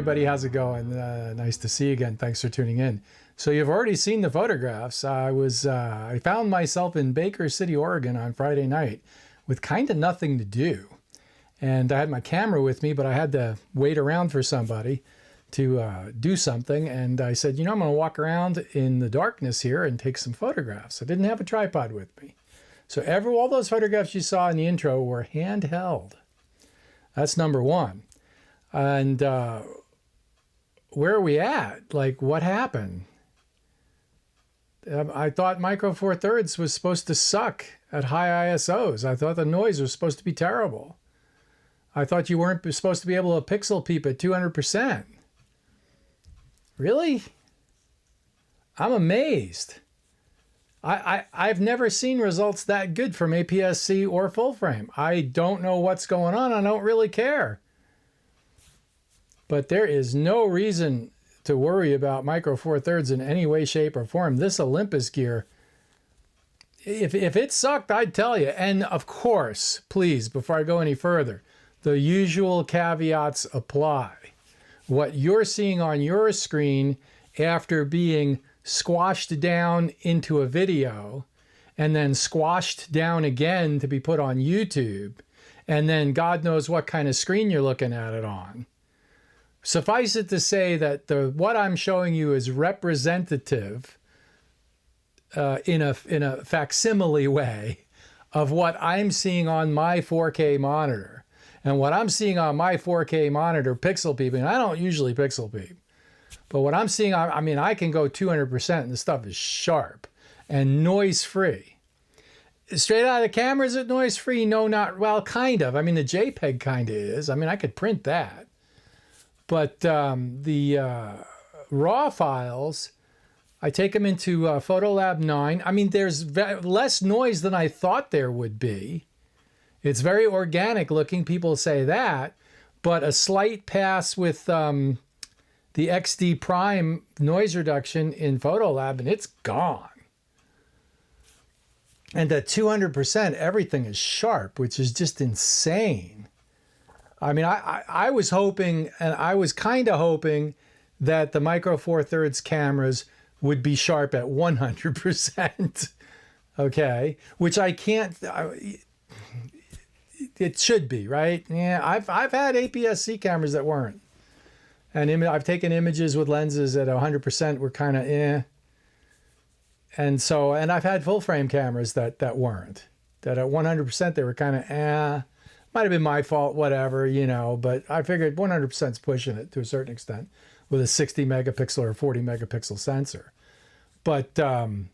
everybody, how's it going? Nice to see you again. Thanks for tuning in. So you've already seen the photographs. I found myself in Baker City, Oregon on Friday night with kind of nothing to do. And I had my camera with me, but I had to wait around for somebody to do something. And I said, you know, I'm going to walk around in the darkness here and take some photographs. I didn't have a tripod with me. So all those photographs you saw in the intro were handheld. That's number one. And where are we at? Like, what happened? I thought Micro Four Thirds was supposed to suck at high ISOs. I thought the noise was supposed to be terrible. I thought you weren't supposed to be able to pixel peep at 200%. Really? I'm amazed. I've never seen results that good from APS-C or full frame. I don't know what's going on. I don't really care. But there is no reason to worry about Micro Four Thirds in any way, shape, or form. This Olympus gear, if it sucked, I'd tell you. And of course, please, before I go any further, the usual caveats apply. What you're seeing on your screen after being squashed down into a video and then squashed down again to be put on YouTube, and then God knows what kind of screen you're looking at it on. Suffice it to say that what I'm showing you is representative in a facsimile way of what I'm seeing on my 4K monitor. And what I'm seeing on my 4K monitor, pixel peeping, I don't usually pixel peep. But what I'm seeing, I mean, I can go 200% and the stuff is sharp and noise-free. Straight out of the camera, is it noise-free? No, not, well, kind of. I mean, the JPEG kind of is. I mean, I could print that. But the raw files, I take them into Photolab 9. I mean, there's less noise than I thought there would be. It's very organic looking, people say that. But a slight pass with the XD Prime noise reduction in Photolab, and it's gone. And at 200%, everything is sharp, which is just insane. I mean, I was hoping, and I was kind of hoping that the Micro Four Thirds cameras would be sharp at 100%. Okay, which I can't. It should be, right? Yeah, I've had APS-C cameras that weren't, and I've taken images with lenses at 100% were kind of eh. And so, and I've had full frame cameras that weren't, that at 100% they were kind of eh. Might have been my fault, whatever, you know, but I figured 100% is pushing it to a certain extent with a 60 megapixel or 40 megapixel sensor. But then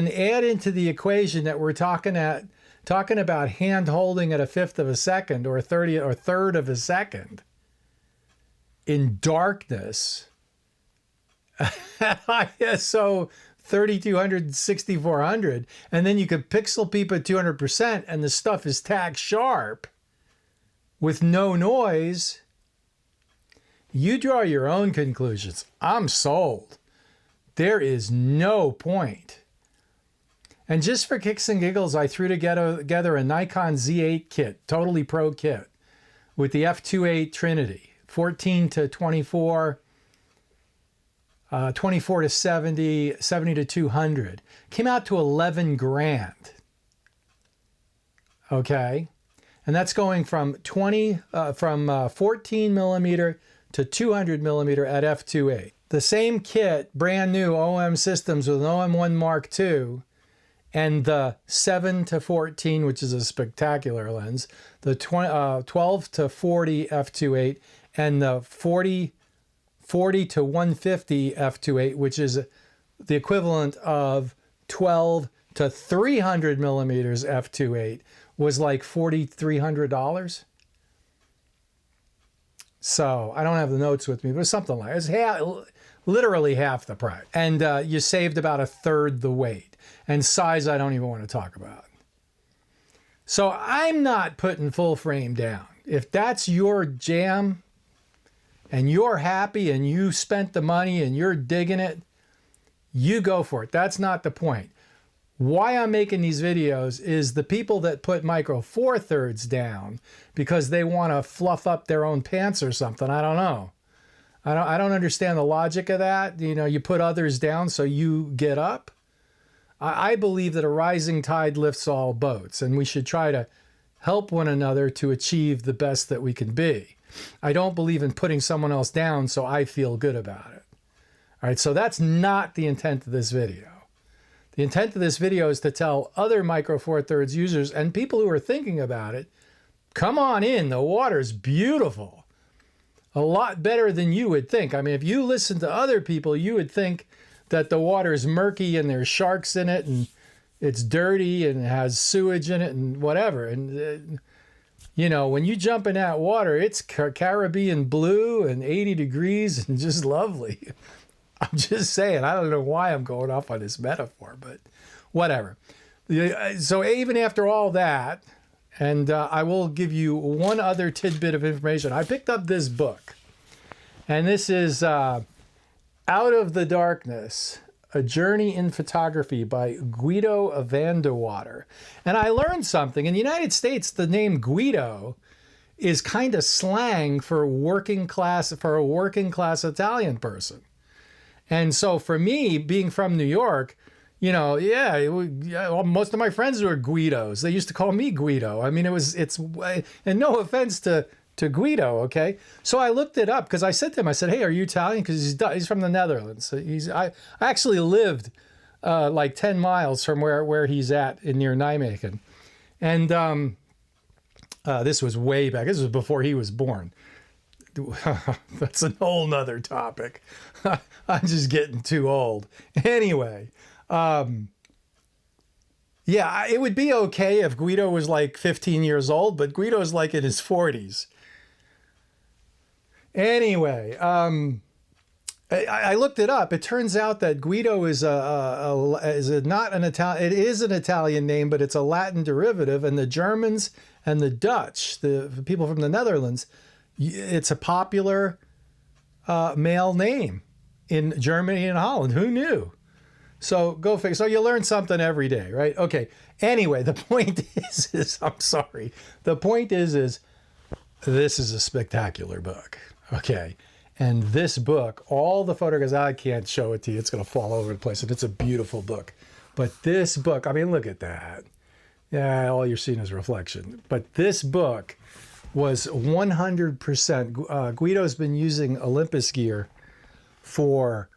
add into the equation that we're talking about hand holding at a fifth of a second or a third of a second in darkness. ISO 3200, 6400, and then you could pixel peep at 200% and the stuff is tack sharp with no noise. You draw your own conclusions. I'm sold. There is no point. And just for kicks and giggles, I threw together a Nikon Z8 kit, totally pro kit, with the F2.8 Trinity, 14 to 24, 24 to 70, 70 to 200. Came out to 11 grand. Okay. And that's going from 14 millimeter to 200 millimeter at F2.8. The same kit, brand new OM systems with an OM1 Mark II and the 7 to 14, which is a spectacular lens, the 12 to 40 F2.8 and the 40 to 150 F2.8, which is the equivalent of 12 to 300 millimeters F2.8, was like $4,300. So I don't have the notes with me, but it was something like it. It's literally half the price. And you saved about a third the weight. And size I don't even want to talk about. So I'm not putting full frame down. If that's your jam, and you're happy and you spent the money and you're digging it, you go for it. That's not the point. Why I'm making these videos is the people that put Micro Four Thirds down because they want to fluff up their own pants or something. I don't know. I don't understand the logic of that. You know, you put others down so you get up. I believe that a rising tide lifts all boats, and we should try to help one another to achieve the best that we can be. I don't believe in putting someone else down so I feel good about it. All right, so that's not the intent of this video. The intent of this video is to tell other Micro Four Thirds users and people who are thinking about it, come on in, the water's beautiful. A lot better than you would think. I mean, if you listen to other people, you would think that the water is murky and there's sharks in it and it's dirty and it has sewage in it and whatever. And, you know, when you jump in that water, it's Caribbean blue and 80 degrees and just lovely. I'm just saying, I don't know why I'm going off on this metaphor, but whatever. So even after all that, and I will give you one other tidbit of information. I picked up this book, and this is Out of the Darkness, A Journey in Photography by Guido van der Water. And I learned something. In the United States, the name Guido is kind of slang for a working class Italian person. And so for me, being from New York, you know, most of my friends were Guidos. They used to call me Guido. I mean, and no offense to Guido, okay? So I looked it up because I said to him, I said, hey, are you Italian? Because he's from the Netherlands. I actually lived like 10 miles from where he's at near Nijmegen. And this was way back. This was before he was born. That's a whole nother topic. I'm just getting too old. Anyway. Yeah, it would be okay if Guido was like 15 years old, but Guido's like in his 40s. Anyway, I looked it up. It turns out that Guido is not an Italian. It is an Italian name, but it's a Latin derivative. And the Germans and the Dutch, the people from the Netherlands, it's a popular male name in Germany and Holland. Who knew? So go figure. So you learn something every day, right? Okay. Anyway, the point is I'm sorry. The point is this is a spectacular book. Okay. And this book, all the photographs, I can't show it to you. It's going to fall over the place. And it's a beautiful book. But this book, I mean, look at that. Yeah, all you're seeing is reflection. But this book was 100%. Guido's been using Olympus gear for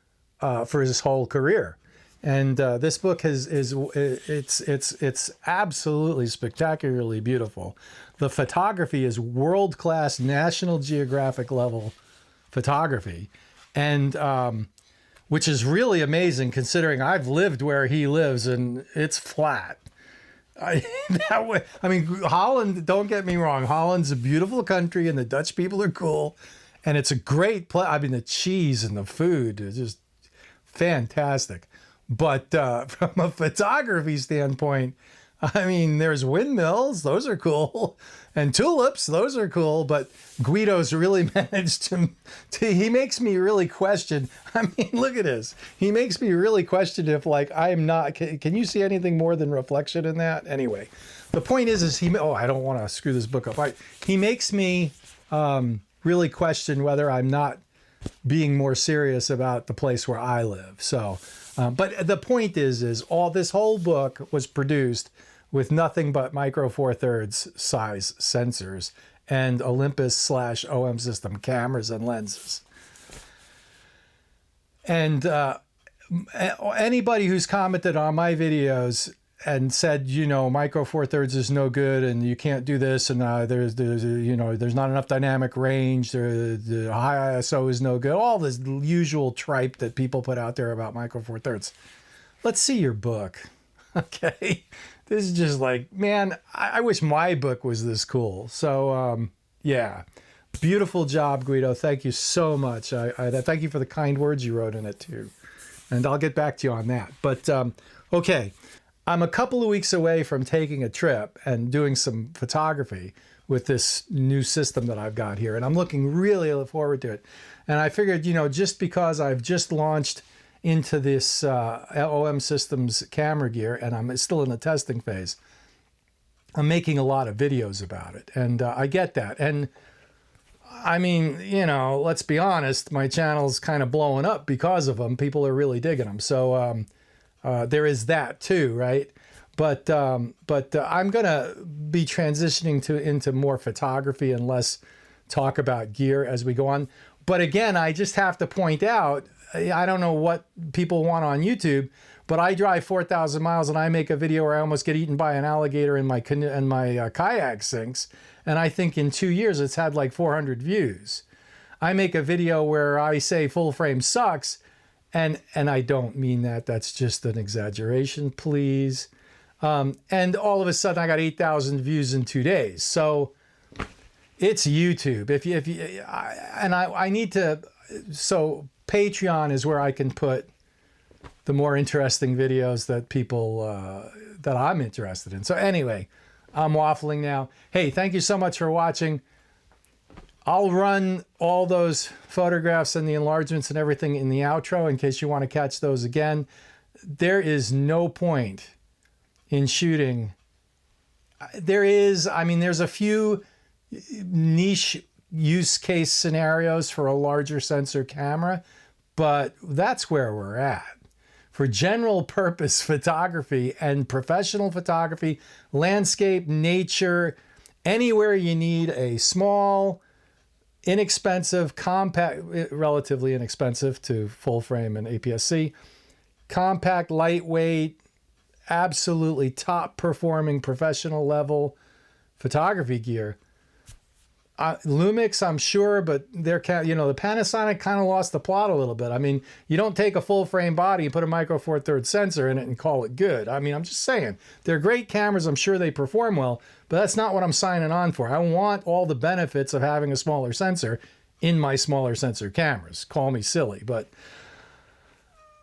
his whole career. And this book it's absolutely spectacularly beautiful. The photography is world-class National Geographic level photography, and which is really amazing considering I've lived where he lives and it's flat. I mean, Holland, don't get me wrong, Holland's a beautiful country and the Dutch people are cool, and it's a great place. I mean, the cheese and the food is just fantastic. But from a photography standpoint, I mean, there's windmills, those are cool, and tulips, those are cool, but Guido's really managed to he makes me really question. I mean, look at this. He makes me really question if, like, I'm not, can you see anything more than reflection in that? Anyway, the point is I don't want to screw this book up. He makes me really question whether I'm not being more serious about the place where I live. So, but the point is all this whole book was produced with nothing but Micro Four Thirds size sensors and Olympus/OM system cameras and lenses. And anybody who's commented on my videos and said, you know, Micro Four Thirds is no good and you can't do this, and there's not enough dynamic range, the high ISO is no good, all this usual tripe that people put out there about Micro Four Thirds. Let's see your book. Okay. This is just like, man, I wish my book was this cool. So, yeah, beautiful job, Guido. Thank you so much. I thank you for the kind words you wrote in it too. And I'll get back to you on that. But, okay, I'm a couple of weeks away from taking a trip and doing some photography with this new system that I've got here. And I'm looking really forward to it. And I figured, you know, just because I've just launched into this OM Systems camera gear, and I'm still in the testing phase, I'm making a lot of videos about it. And I get that. And I mean, you know, let's be honest, my channel's kind of blowing up because of them. People are really digging them. So there is that too, right? But I'm going to be transitioning into more photography and less talk about gear as we go on. But again, I just have to point out, I don't know what people want on YouTube, but I drive 4,000 miles and I make a video where I almost get eaten by an alligator in my kayak sinks. And I think in 2 years, it's had like 400 views. I make a video where I say full frame sucks. And I don't mean that. That's just an exaggeration, please. And all of a sudden I got 8,000 views in 2 days. So it's YouTube. I need to, so Patreon is where I can put the more interesting videos that people, that I'm interested in. So anyway, I'm waffling now. Hey, thank you so much for watching. I'll run all those photographs and the enlargements and everything in the outro in case you want to catch those again. There is no point in shooting. There is, I mean, there's a few niche use case scenarios for a larger sensor camera, but that's where we're at. For general purpose photography and professional photography, landscape, nature, anywhere you need a small, inexpensive, compact, relatively inexpensive to full frame and APS-C, compact, lightweight, absolutely top performing professional level photography gear. Lumix, I'm sure, but they're, you know, the Panasonic kind of lost the plot a little bit. I mean, you don't take a full frame body and put a micro four thirds sensor in it and call it good. I mean, I'm just saying, they're great cameras. I'm sure they perform well, but that's not what I'm signing on for. I want all the benefits of having a smaller sensor in my smaller sensor cameras. Call me silly, but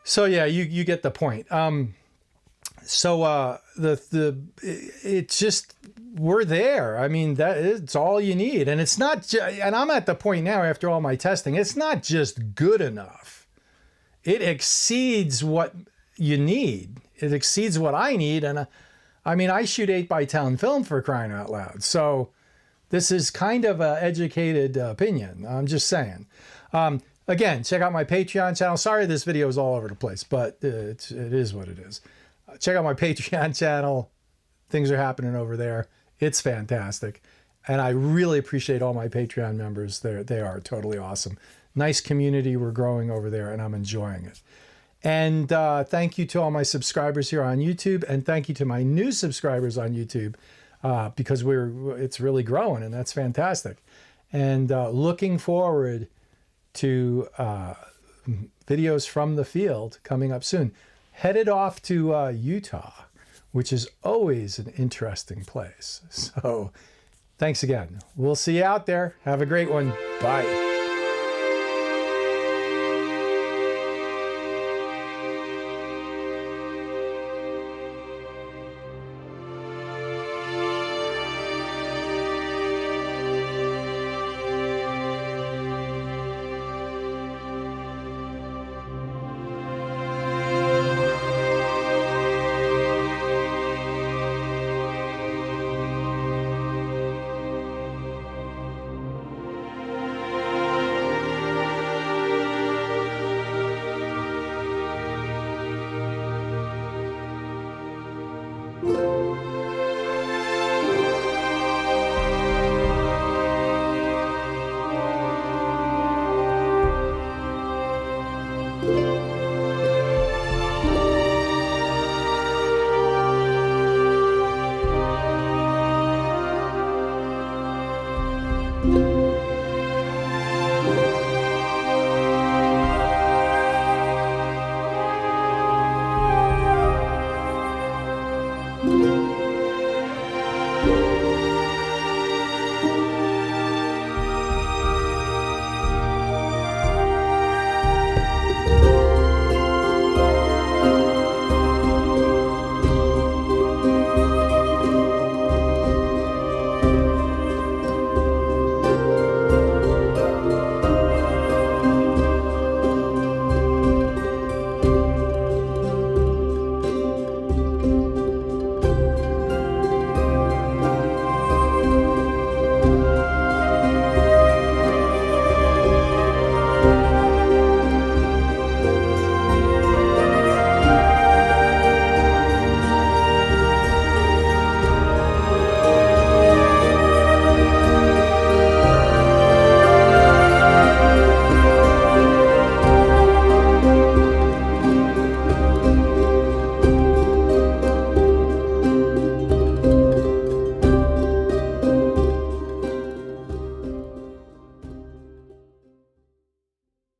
so yeah, you get the point. It's just, we're there. I mean, it's all you need. And it's not, and I'm at the point now after all my testing, it's not just good enough. It exceeds what you need. It exceeds what I need. And I mean, I shoot 8x10 film, for crying out loud. So this is kind of an educated opinion. I'm just saying. Again, check out my Patreon channel. Sorry this video is all over the place, but it is what it is. Check out my Patreon channel. Things are happening over there. It's fantastic. And I really appreciate all my Patreon members. They are totally awesome. Nice community we're growing over there, and I'm enjoying it. And thank you to all my subscribers here on YouTube, and thank you to my new subscribers on YouTube, because it's really growing, and that's fantastic. And looking forward to videos from the field coming up soon. Headed off to Utah, which is always an interesting place. So thanks again. We'll see you out there. Have a great one. Bye.